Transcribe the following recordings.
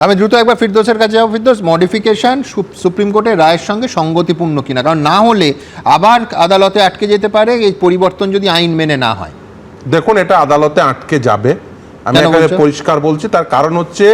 আমি দ্রুত একবার ফিরদৌসের কাছে যাবো। ফিরদৌস, মডিফিকেশন সুপ্রিম কোর্টের রায়ের সঙ্গে সঙ্গতিপূর্ণ কিনা, কারণ না হলে আবার আদালতে আটকে যেতে পারে এই পরিবর্তন যদি আইন মেনে না হয়। দেখুন, এটা আদালতে আটকে যাবে, আমি এখানে পরিষ্কার বলছি। তার কারণ হচ্ছে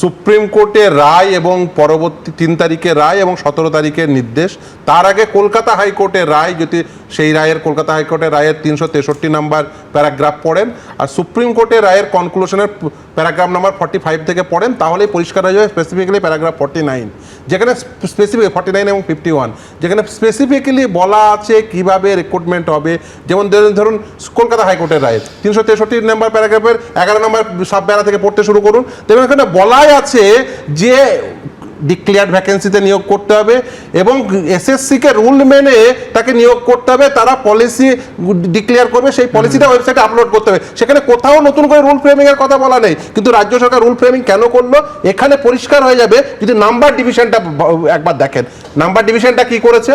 সুপ্রিম কোর্টের রায় এবং পরবর্তী 3 তারিখের রায় এবং 17 তারিখের নির্দেশ। তার আগে কলকাতা হাইকোর্টের রায়, যদি সেই রায়ের কলকাতা হাইকোর্টের রায়ের 363 নাম্বার প্যারাগ্রাফ পড়েন আর সুপ্রিম কোর্টের রায়ের কনক্লুশনের প্যারাগ্রাফ নাম্বার 45 থেকে পড়েন, তাহলে পরিষ্কার হয়ে যাবে স্পেসিফিক্যালি প্যারাগ্রাফ 49, যেখানে স্পেসিফিক 49 এবং 51, যেখানে স্পেসিফিক্যালি বলা আছে কিভাবে রিক্রুটমেন্ট হবে। যেমন ধরুন কলকাতা হাইকোর্টের রায় 363 নাম্বার প্যারাগ্রাফের 11 নম্বর সাব প্যারা থেকে পড়তে শুরু করুন। দেখুন এখানে বলাই আছে যে ডিক্লেয়ার্ড ভ্যাকেন্সিতে নিয়োগ করতে হবে এবং এসএসসিকে রুল মেনে তাকে নিয়োগ করতে হবে। তারা পলিসি ডিক্লেয়ার করবে, সেই পলিসিটা ওয়েবসাইটে আপলোড করতে হবে। সেখানে কোথাও নতুন করে রুল ফ্রেমিং এর কথা বলা নেই, কিন্তু রাজ্য সরকার রুল ফ্রেমিং কেন করলো এখানে পরিষ্কার হয়ে যাবে যদি নাম্বার ডিভিশনটা একবার দেখেন। নাম্বার ডিভিশনটা কি করেছে,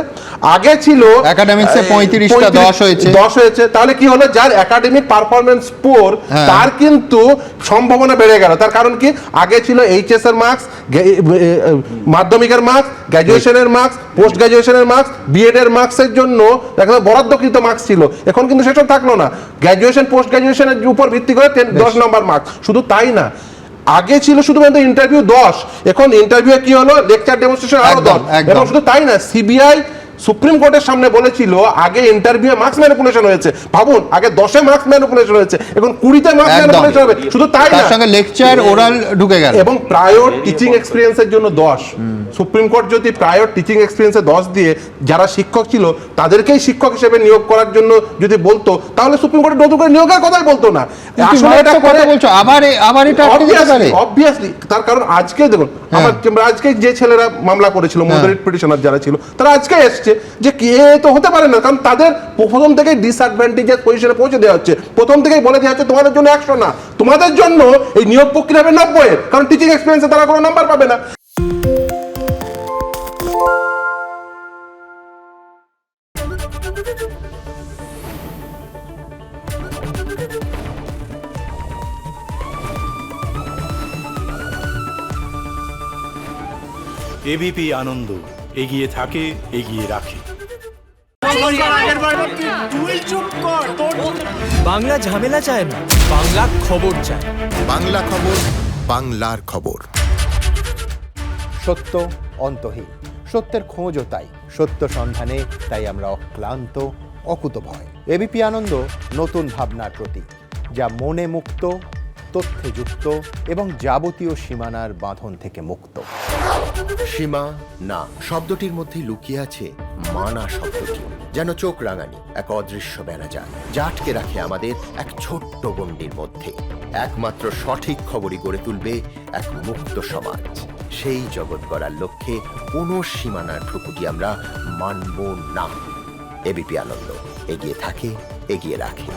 আগে ছিল একাডেমিক্সে 35টা 10 হয়েছে, তাহলে কি হলো, যার একাডেমিক পারফরম্যান্স পুয়ার তার কিন্তু সম্ভাবনা বেড়ে গেল। তার কারণ কি, আগে ছিল এইচএস এর মার্কস, মাধ্যমিকের মার্কস, গ্র্যাজুয়েশনের মার্কস, পোস্ট গ্র্যাজুয়েশনের মার্কস, বিএড এর মার্কসের জন্য দেখা বরাদ্দকৃত মার্কস ছিল। এখন কিন্তু সেসব থাকলো না, গ্র্যাজুয়েশন পোস্ট গ্র্যাজুয়েশনের উপর ভিত্তি করে 10 নম্বর মার্কস। শুধু তাই না, আগে ছিল শুধুমাত্র ইন্টারভিউ 10, এখন ইন্টারভিউ কি হলো, লেকচার ডেমনস্ট্রেশন আরো 10। এবং শুধু তাই না, সিবিআই সুপ্রিম কোর্টের সামনে বলেছিল আগে ইন্টারভিউ মার্কস ম্যানিপুলেশন হয়েছে। ভাবুন, আগে 10-এ মার্কস ম্যানিপুলেশন হয়েছে, এখন 20-তে মার্কস ম্যানিপুলেশন হবে। শুধু তাই না, তার সঙ্গে লেকচার ওরাল ঢুকে গেল এবং প্রায়র টিচিং এক্সপেরিয়েন্সের জন্য 10। সুপ্রিম কোর্ট যদি প্রায়র টিচিং এক্সপেরিয়েন্সে 10 দিয়ে যারা শিক্ষক ছিল তাদেরকেই শিক্ষক হিসেবে নিয়োগ করার জন্য যদি বলতো, তাহলে সুপ্রিম কোর্টে নতুন করে নিয়োগের কথাই বলতো না। আসলে এটা কথা বলছো, আবার এটা অবভিয়াসলি। তার কারণ আজকে দেখুন, আজকে যে ছেলেরা মামলা করেছিল, মডারেট পিটিশনার যারা ছিল, তারা আজকে এসছে যে কে তো হতে পারে না, কারণ তাদের প্রথম থেকেই ডিসঅ্যাডভান্টেজেস পজিশনে পৌঁছে দেওয়া হচ্ছে। প্রথম থেকেই বলে দেওয়া হচ্ছে তোমাদের জন্য 100 না, তোমাদের জন্য এই নিয়োগ প্রক্রিয়া হবে 90, কারণ টিচিং এক্সপেরিয়েন্সে তারা কোনো নাম্বার পাবে না। এবিপি আনন্দ, এগিয়ে থাকে, এগিয়ে রাখে। বাংলা ঝামেলা চায় না, বাংলা খবর চায়। বাংলা খবর, বাংলার খবর। সত্য অন্তহীন, সত্যের খোঁজও তাই, সত্য সন্ধানে তাই আমরা অক্লান্ত, অকুতভয়। এবিপি আনন্দ নতুন ভাবনার প্রতীক, যা মনে মুক্ত, তথ্যে যুক্ত এবং যাবতীয় সীমানার বাঁধন থেকে মুক্ত। সীমা না শব্দটির মধ্যে লুকিয়ে আছে মানা শব্দটি, যেন চোখ রাঙানি এক অদৃশ্য বেড়াজাল, যা আটকে রাখে আমাদের এক ছোট্ট গণ্ডির মধ্যে। একমাত্র সঠিক খবরই গড়ে তুলবে এক মুক্ত সমাজ। সেই জগৎ গড়ার লক্ষ্যে কোনো সীমানার ঠুকুটি আমরা মানব না। এবিপি আনন্দ, এগিয়ে থাকে, এগিয়ে রাখে।